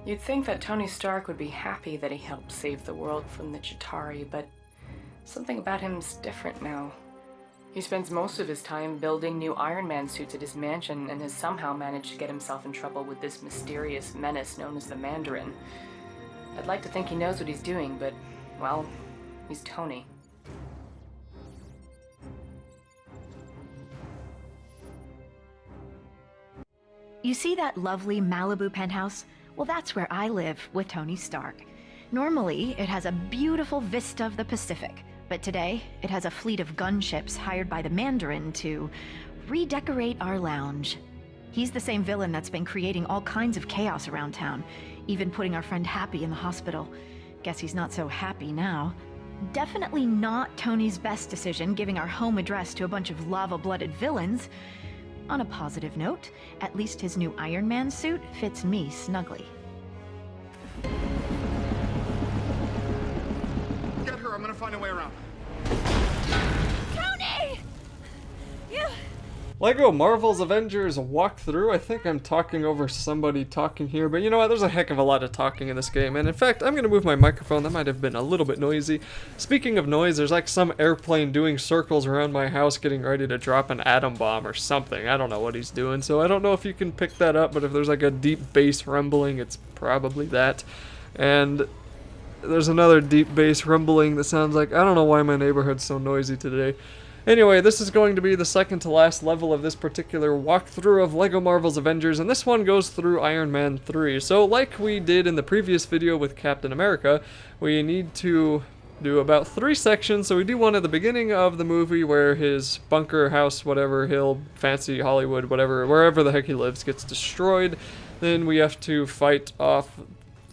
You'd think that Tony Stark would be happy that he helped save the world from the Chitauri, but something about him's different now. He spends most of his time building new Iron Man suits at his mansion and has somehow managed to get himself in trouble with this mysterious menace known as the Mandarin. I'd like to think he knows what he's doing, but, well, he's Tony. You see that lovely Malibu penthouse? Well, that's where I live with Tony Stark. Normally, it has a beautiful vista of the Pacific, but today, it has a fleet of gunships hired by the Mandarin to redecorate our lounge. He's the same villain that's been creating all kinds of chaos around town, even putting our friend Happy in the hospital. Guess he's not so happy now. Definitely not Tony's best decision giving our home address to a bunch of lava-blooded villains. On a positive note, at least his new Iron Man suit fits me snugly. Get her, I'm gonna find a way around. Tony! You... LEGO Marvel's Avengers walkthrough. I think I'm talking over somebody talking here, but you know what? There's a heck of a lot of talking in this game, and in fact, I'm going to move my microphone. That might have been a little bit noisy. Speaking of noise, there's like some airplane doing circles around my house getting ready to drop an atom bomb or something. I don't know what he's doing, so I don't know if you can pick that up, but if there's like a deep bass rumbling, it's probably that. And there's another deep bass rumbling that sounds like, I don't know why my neighborhood's so noisy today. Anyway, this is going to be the second to last level of this particular walkthrough of LEGO Marvel's Avengers, and this one goes through Iron Man 3. So like we did in the previous video with Captain America, we need to do about 3 sections. So we do one at the beginning of the movie where his bunker, house, whatever, hill, fancy Hollywood, whatever, wherever the heck he lives gets destroyed. Then we have to fight off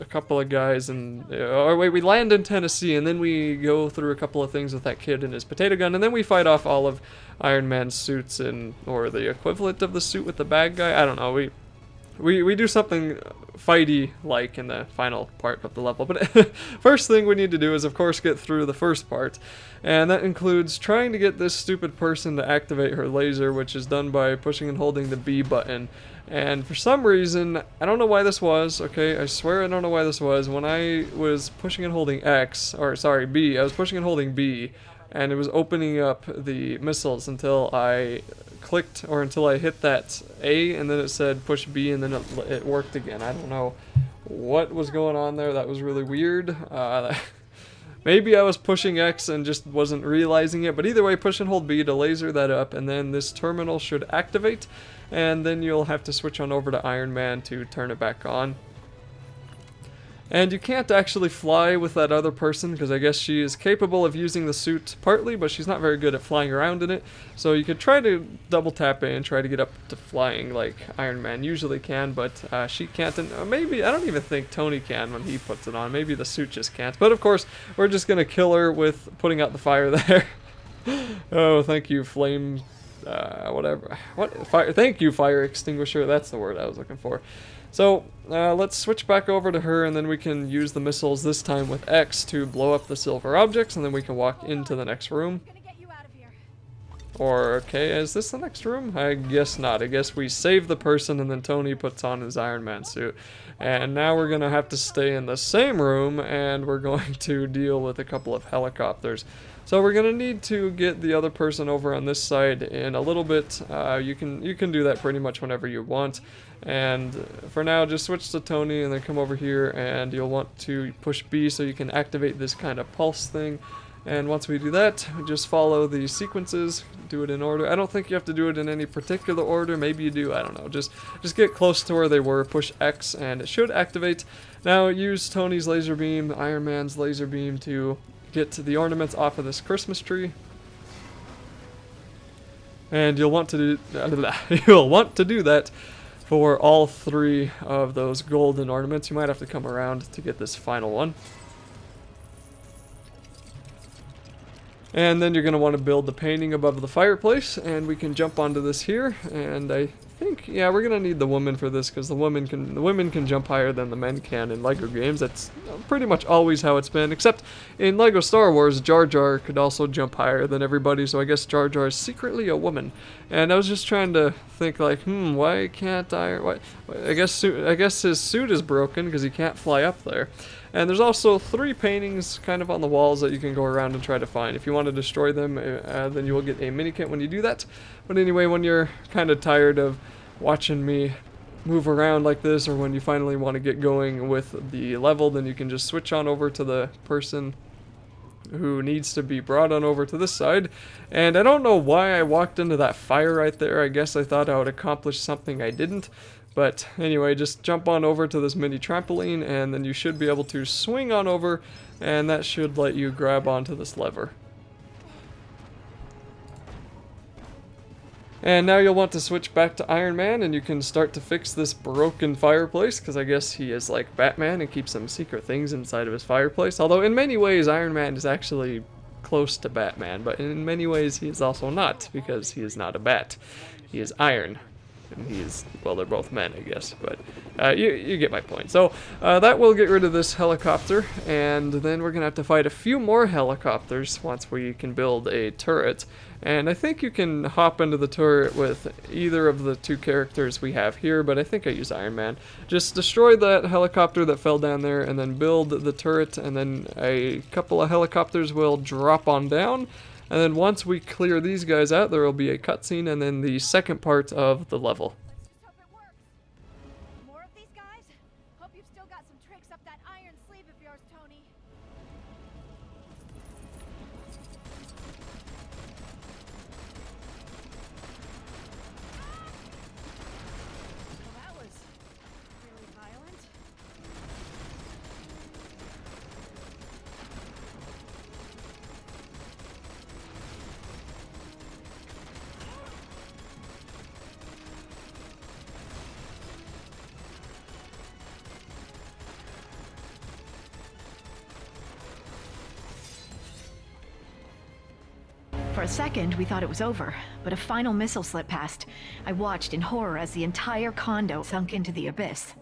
a couple of guys, and we land in Tennessee, and then we go through a couple of things with that kid and his potato gun, and then we fight off all of Iron Man's suits, or the equivalent of the suit with the bad guy. I don't know. We do something fighty like in the final part of the level. But first thing we need to do is, of course, get through the first part, and that includes trying to get this stupid person to activate her laser, which is done by pushing and holding the B button. And for some reason, I don't know why this was, okay, I swear I don't know why this was, when I was pushing and holding B, I was pushing and holding B, and it was opening up the missiles until I clicked, or until I hit that A, and then it said push B, and then it worked again. I don't know what was going on there. That was really weird. Maybe I was pushing X and just wasn't realizing it, but either way, push and hold B to laser that up, and then this terminal should activate, and then you'll have to switch on over to Iron Man to turn it back on. And you can't actually fly with that other person, because I guess she is capable of using the suit partly, but she's not very good at flying around in it. So you could try to double tap A and try to get up to flying like Iron Man usually can, but she can't. And maybe, I don't even think Tony can when he puts it on. Maybe the suit just can't. But of course, we're just going to kill her with putting out the fire there. Oh, thank you, flame... whatever. What? Fire? Thank you, fire extinguisher. That's the word I was looking for. So, let's switch back over to her, and then we can use the missiles this time with X to blow up the silver objects, and then we can walk into the next room. Or, okay, is this the next room? I guess not. I guess we save the person, and then Tony puts on his Iron Man suit. And now we're going to have to stay in the same room, and we're going to deal with a couple of helicopters. So we're going to need to get the other person over on this side in a little bit. You can do that pretty much whenever you want. And for now, just switch to Tony and then come over here, and you'll want to push B so you can activate this kind of pulse thing. And once we do that, just follow the sequences, do it in order. I don't think you have to do it in any particular order. Maybe you do, I don't know. Just get close to where they were, push X, and it should activate. Now use Tony's laser beam, Iron Man's laser beam to get the ornaments off of this Christmas tree. And you'll want to do that for all 3 of those golden ornaments. You might have to come around to get this final one. And then you're going to want to build the painting above the fireplace, and we can jump onto this here, and I think, yeah, we're going to need the woman for this, because the women can jump higher than the men can in LEGO games. That's pretty much always how it's been, except in LEGO Star Wars, Jar Jar could also jump higher than everybody, so I guess Jar Jar is secretly a woman. And I was just trying to think, like, why can't I guess his suit is broken, because he can't fly up there. And there's also 3 paintings kind of on the walls that you can go around and try to find. If you want to destroy them, then you will get a mini kit when you do that. But anyway, when you're kind of tired of watching me move around like this, or when you finally want to get going with the level, then you can just switch on over to the person who needs to be brought on over to this side. And I don't know why I walked into that fire right there. I guess I thought I would accomplish something I didn't. But anyway, just jump on over to this mini trampoline, and then you should be able to swing on over, and that should let you grab onto this lever. And now you'll want to switch back to Iron Man, and you can start to fix this broken fireplace, because I guess he is like Batman and keeps some secret things inside of his fireplace. Although in many ways Iron Man is actually close to Batman, but in many ways he is also not, because he is not a bat. He is iron. And he's, well, they're both men, I guess, but you get my point. So that will get rid of this helicopter, and then we're gonna have to fight a few more helicopters once we can build a turret. And I think you can hop into the turret with either of the 2 characters we have here, but I think I use Iron Man. Just destroy that helicopter that fell down there, and then build the turret, and then a couple of helicopters will drop on down. And then once we clear these guys out, there will be a cutscene, and then the second part of the level. Hope it works. More of these guys? Hope you've still got some tricks up that iron sleeve of yours, Tony. Well, that was really violent. For a second, we thought it was over, but a final missile slipped past. I watched in horror as the entire condo sunk into the abyss.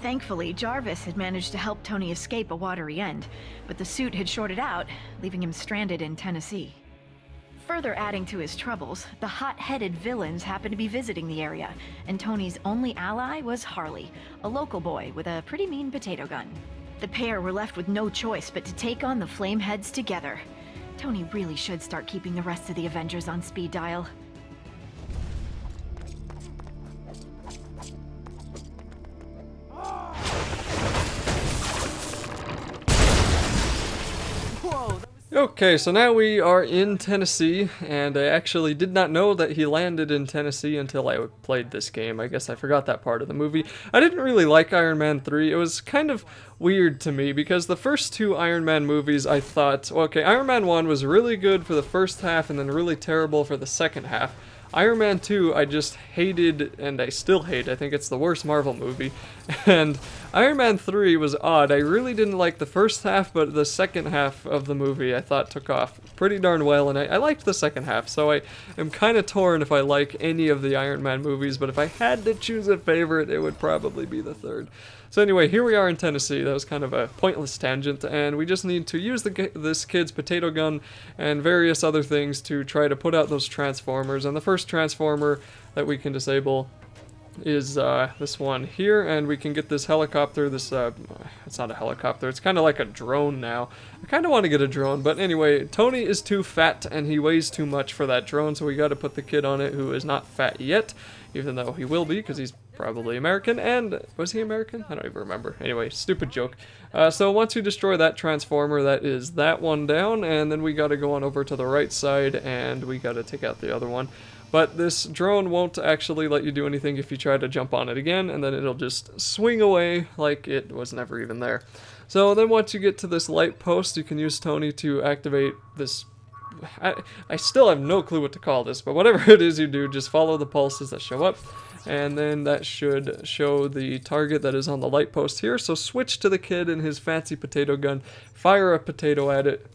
Thankfully, Jarvis had managed to help Tony escape a watery end, but the suit had shorted out, leaving him stranded in Tennessee. Further adding to his troubles, the hot-headed villains happened to be visiting the area, and Tony's only ally was Harley, a local boy with a pretty mean potato gun. The pair were left with no choice but to take on the Flameheads together. Tony really should start keeping the rest of the Avengers on speed dial. Okay, so now we are in Tennessee, and I actually did not know that he landed in Tennessee until I played this game. I guess I forgot that part of the movie. I didn't really like Iron Man 3. It was kind of weird to me, because the first 2 Iron Man movies I thought, okay, Iron Man 1 was really good for the first half and then really terrible for the second half. Iron Man 2 I just hated, and I still hate. I think it's the worst Marvel movie. And Iron Man 3 was odd. I really didn't like the first half, but the second half of the movie I thought took off pretty darn well, and I liked the second half, so I am kind of torn if I like any of the Iron Man movies, but if I had to choose a favorite, it would probably be the third. So anyway, here we are in Tennessee. That was kind of a pointless tangent, and we just need to use this kid's potato gun and various other things to try to put out those transformers. And the first transformer that we can disable is this one here, and we can get this helicopter. It's not a helicopter, it's kind of like a drone now. I kind of want to get a drone, but anyway, Tony is too fat and he weighs too much for that drone, so we got to put the kid on it who is not fat yet, even though he will be, because he's probably American. And was he American? I don't even remember. Anyway, stupid joke. So once you destroy that transformer, that is that one down, and then we got to go on over to the right side and we got to take out the other one. But this drone won't actually let you do anything if you try to jump on it again, and then it'll just swing away like it was never even there. So then once you get to this light post, you can use Tony to activate this. I still have no clue what to call this, but whatever it is you do, just follow the pulses that show up, and then that should show the target that is on the light post here. So switch to the kid and his fancy potato gun, fire a potato at it,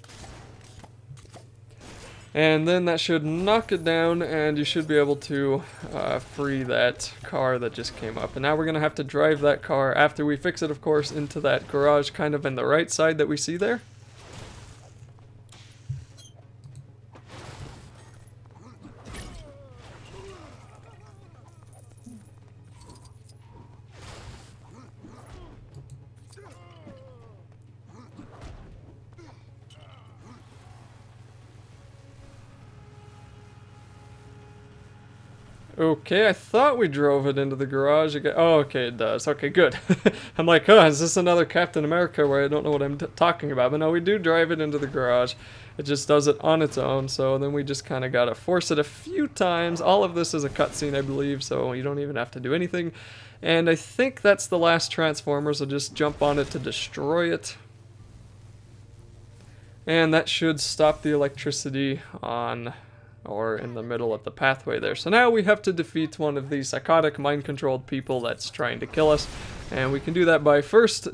And then that should knock it down, and you should be able to free that car that just came up. And now we're going to have to drive that car, after we fix it, of course, into that garage kind of in the right side that we see there. Okay, I thought we drove it into the garage again. Oh, okay, it does. Okay, good. I'm like, oh, is this another Captain America where I don't know what I'm talking about? But no, we do drive it into the garage. It just does it on its own, so then we just kind of gotta force it a few times. All of this is a cutscene, I believe, so you don't even have to do anything. And I think that's the last transformer, so just jump on it to destroy it. And that should stop the electricity on, or in the middle of the pathway there. So now we have to defeat one of these psychotic, mind-controlled people that's trying to kill us. And we can do that by first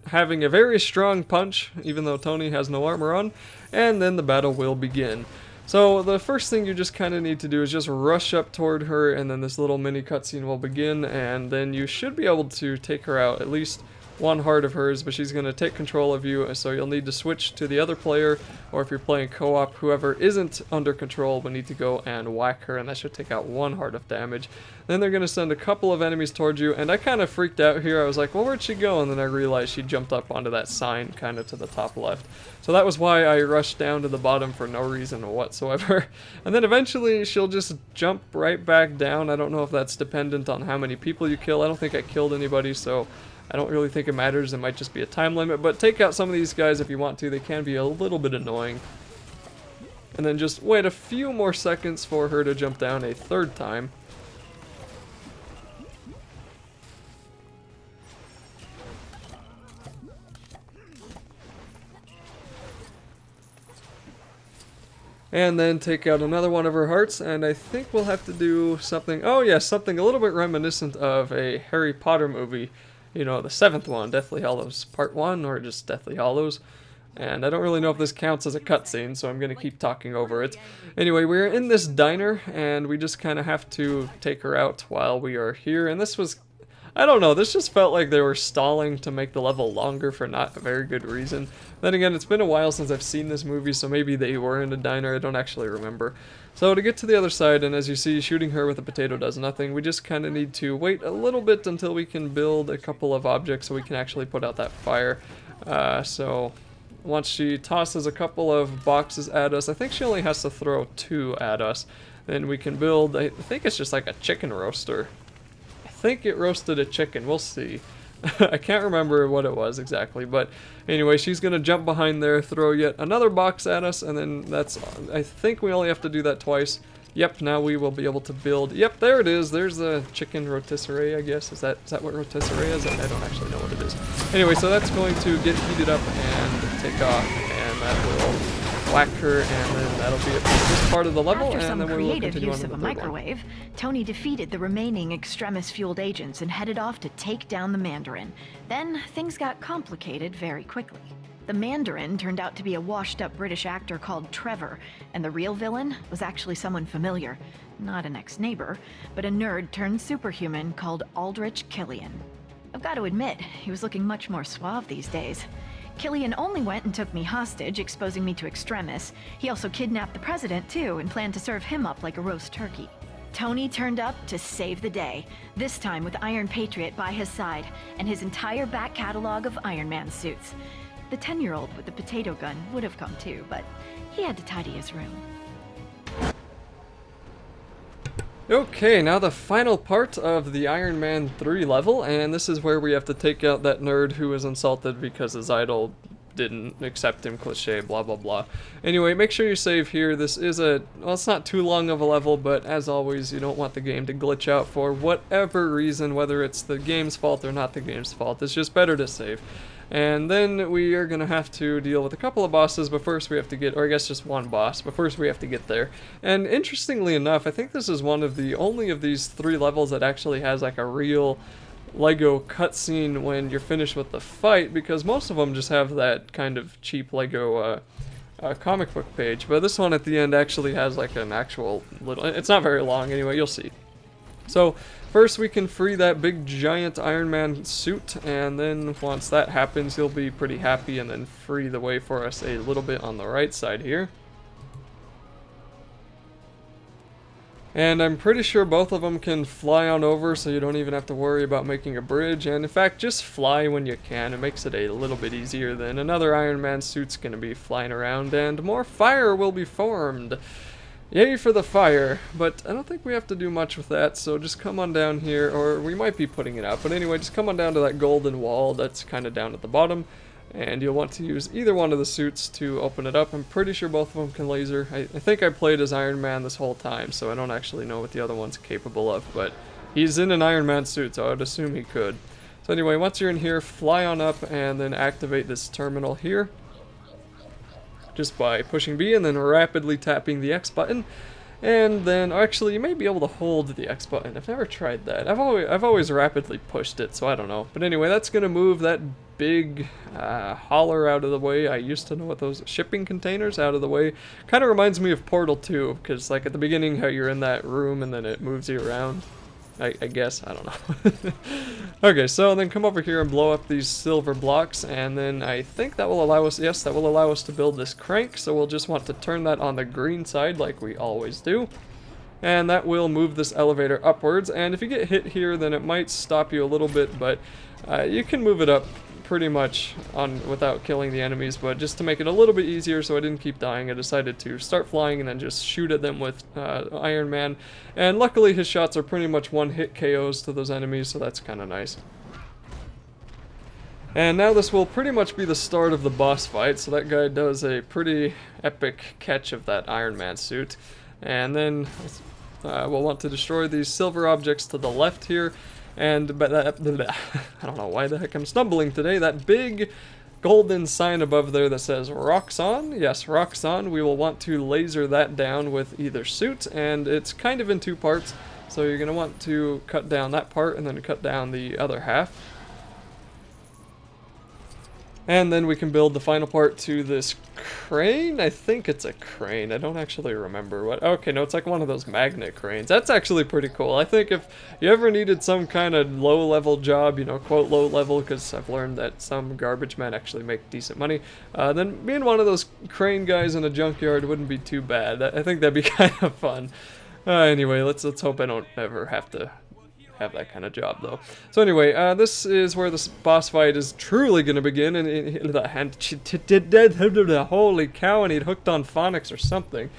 having a very strong punch, even though Tony has no armor on, and then the battle will begin. So the first thing you just kind of need to do is just rush up toward her, and then this little mini cutscene will begin, and then you should be able to take her out, at least one heart of hers, but she's going to take control of you, so you'll need to switch to the other player, or if you're playing co-op, whoever isn't under control will need to go and whack her, and that should take out one heart of damage. Then they're going to send a couple of enemies towards you, and I kind of freaked out here. I was like, well, where'd she go? And then I realized she jumped up onto that sign kind of to the top left. So that was why I rushed down to the bottom for no reason whatsoever. And then eventually she'll just jump right back down. I don't know if that's dependent on how many people you kill. I don't think I killed anybody, so I don't really think it matters. It might just be a time limit, but take out some of these guys if you want to. They can be a little bit annoying. And then just wait a few more seconds for her to jump down a third time. And then take out another one of her hearts, and I think we'll have to do something, oh yeah, something a little bit reminiscent of a Harry Potter movie. You know, the 7th one, Deathly Hallows Part 1, or just Deathly Hallows. And I don't really know if this counts as a cutscene, so I'm going to keep talking over it. Anyway, we're in this diner, and we just kind of have to take her out while we are here. And this was, I don't know, this just felt like they were stalling to make the level longer for not a very good reason. Then again, it's been a while since I've seen this movie, so maybe they were in a diner, I don't actually remember. So to get to the other side, and as you see, shooting her with a potato does nothing. We just kind of need to wait a little bit until we can build a couple of objects so we can actually put out that fire. So once she tosses a couple of boxes at us, I think she only has to throw 2 at us, then we can build, I think it's just like a chicken roaster. I think it roasted a chicken, we'll see. I can't remember what it was exactly, but anyway, she's going to jump behind there, throw yet another box at us, and then that's, I think we only have to do that twice. Yep, now we will be able to build, yep, there it is, there's the chicken rotisserie, I guess. Is that what rotisserie is? I don't actually know what it is. Anyway, so that's going to get heated up and take off, and that will whack her, and then that'll be it for this part of the level. After and some then we will creative continue use on of to a the third one. microwave, Tony defeated the remaining extremis-fueled agents and headed off to take down the Mandarin. Then things got complicated very quickly. The Mandarin turned out to be a washed-up British actor called Trevor, and the real villain was actually someone familiar. Not an ex-neighbor, but a nerd turned superhuman called Aldrich Killian. I've got to admit, he was looking much more suave these days. Killian only went and took me hostage, exposing me to extremis. He also kidnapped the president, too, and planned to serve him up like a roast turkey. Tony turned up to save the day, this time with Iron Patriot by his side, and his entire back catalog of Iron Man suits. The 10-year-old with the potato gun would have come too, but he had to tidy his room. Okay, now the final part of the Iron Man 3 level, and this is where we have to take out that nerd who was insulted because his idol didn't accept him, cliche, blah blah blah. Anyway, make sure you save here. This is a, well, it's not too long of a level, but as always, you don't want the game to glitch out for whatever reason, whether it's the game's fault or not the game's fault. It's just better to save. And then we are going to have to deal with a couple of bosses, but first we have to get, or I guess just one boss, but first we have to get there. And interestingly enough, I think this is one of the only of these 3 levels that actually has like a real LEGO cutscene when you're finished with the fight, because most of them just have that kind of cheap LEGO comic book page, but this one at the end actually has like an actual little, it's not very long anyway, you'll see. So first we can free that big giant Iron Man suit, and then once that happens he'll be pretty happy and then free the way for us a little bit on the right side here. And I'm pretty sure both of them can fly on over, so you don't even have to worry about making a bridge. And in fact, just fly when you can. It makes it a little bit easier. Then another Iron Man suit's going to be flying around, and more fire will be formed. Yay for the fire, but I don't think we have to do much with that, so just come on down here, or we might be putting it out. But anyway, just come on down to that golden wall that's kind of down at the bottom. And you'll want to use either one of the suits to open it up. I'm pretty sure both of them can laser. I think I played as Iron Man this whole time, so I don't actually know what the other one's capable of, but he's in an Iron Man suit, so I would assume he could. So anyway, once you're in here, fly on up and then activate this terminal here. Just by pushing B and then rapidly tapping the X button. And then, actually, you may be able to hold the X button. I've never tried that. I've always rapidly pushed it, so I don't know. But anyway, that's going to move that big hauler out of the way. I used to know what those shipping containers out of the way. Kind of reminds me of Portal 2, because like at the beginning how you're in that room and then it moves you around. I guess, I don't know. Okay, so then come over here and blow up these silver blocks, and then I think that will allow us, yes, that will allow us to build this crank, so we'll just want to turn that on the green side like we always do. And that will move this elevator upwards, and if you get hit here then it might stop you a little bit, but you can move it up pretty much on without killing the enemies. But just to make it a little bit easier so I didn't keep dying, I decided to start flying and then just shoot at them with Iron Man, and luckily his shots are pretty much one-hit KOs to those enemies, so that's kind of nice. And now this will pretty much be the start of the boss fight, so that guy does a pretty epic catch of that Iron Man suit, and then we'll want to destroy these silver objects to the left here. And but I don't know why the heck I'm stumbling today. That big golden sign above there that says rocks on, yes, rocks on, we will want to laser that down with either suit, and it's kind of in two parts, so you're going to want to cut down that part and then cut down the other half. And then we can build the final part to this crane. I think it's a crane. I don't actually remember what. Okay, no, it's like one of those magnet cranes. That's actually pretty cool. I think if you ever needed some kind of low-level job, you know, quote low-level, because I've learned that some garbage men actually make decent money, then being one of those crane guys in a junkyard wouldn't be too bad. I think that'd be kind of fun. Anyway, let's hope I don't ever have to have that kind of job though. So anyway, this is where this boss fight is truly going to begin, and holy cow, and he'd hooked on phonics or something.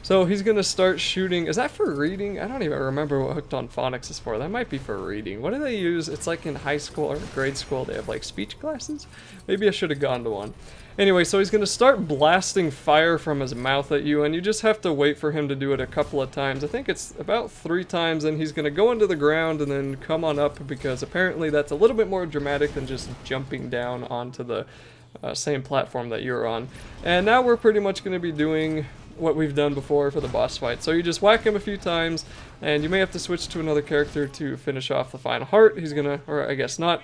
So he's going to start shooting. Is that for reading? I don't even remember what hooked on phonics is for. That might be for reading. What do they use? It's like in high school or grade school they have like speech classes? Maybe I should have gone to one. Anyway, so he's going to start blasting fire from his mouth at you, and you just have to wait for him to do it a couple of times. I think it's about 3 times, and he's going to go into the ground and then come on up, because apparently that's a little bit more dramatic than just jumping down onto the same platform that you're on. And now we're pretty much going to be doing what we've done before for the boss fight. So you just whack him a few times, and you may have to switch to another character to finish off the final heart. He's going to, or I guess not.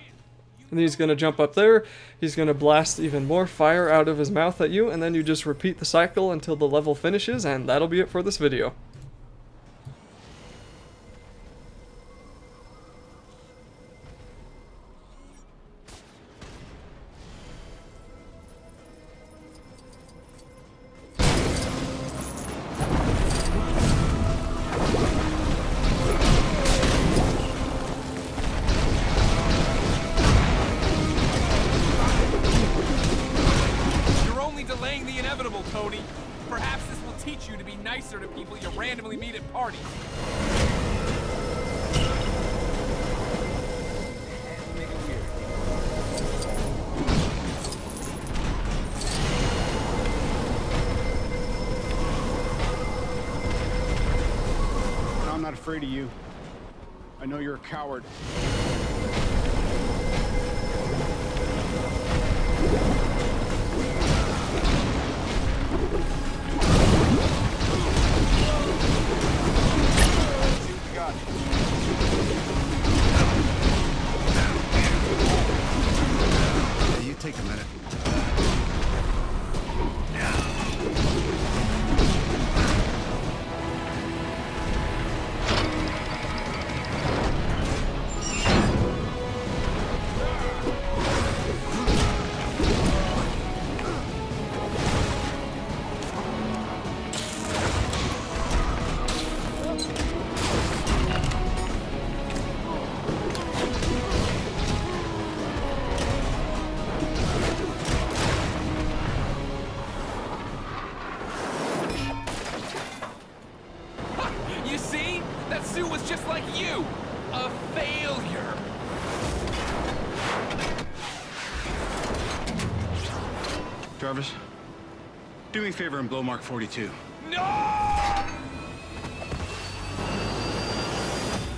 And he's going to jump up there, he's going to blast even more fire out of his mouth at you, and then you just repeat the cycle until the level finishes, and that'll be it for this video. Tony. Perhaps this will teach you to be nicer to people you randomly meet at parties. I'm not afraid of you. I know you're a coward. You take a minute. That suit was just like you! A failure! Jarvis, do me a favor and blow Mark 42. No!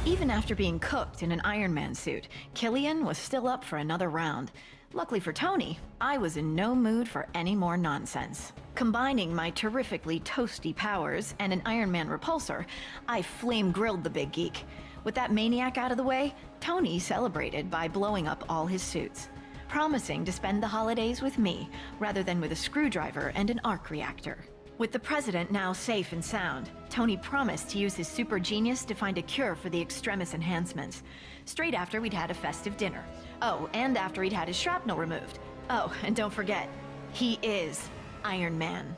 Even after being cooked in an Iron Man suit, Killian was still up for another round. Luckily for Tony, I was in no mood for any more nonsense. Combining my terrifically toasty powers and an Iron Man repulsor, I flame-grilled the big geek. With that maniac out of the way, Tony celebrated by blowing up all his suits, promising to spend the holidays with me rather than with a screwdriver and an arc reactor. With the president now safe and sound, Tony promised to use his super genius to find a cure for the extremis enhancements, straight after we'd had a festive dinner. Oh, and after he'd had his shrapnel removed. Oh, and don't forget, he is Iron Man.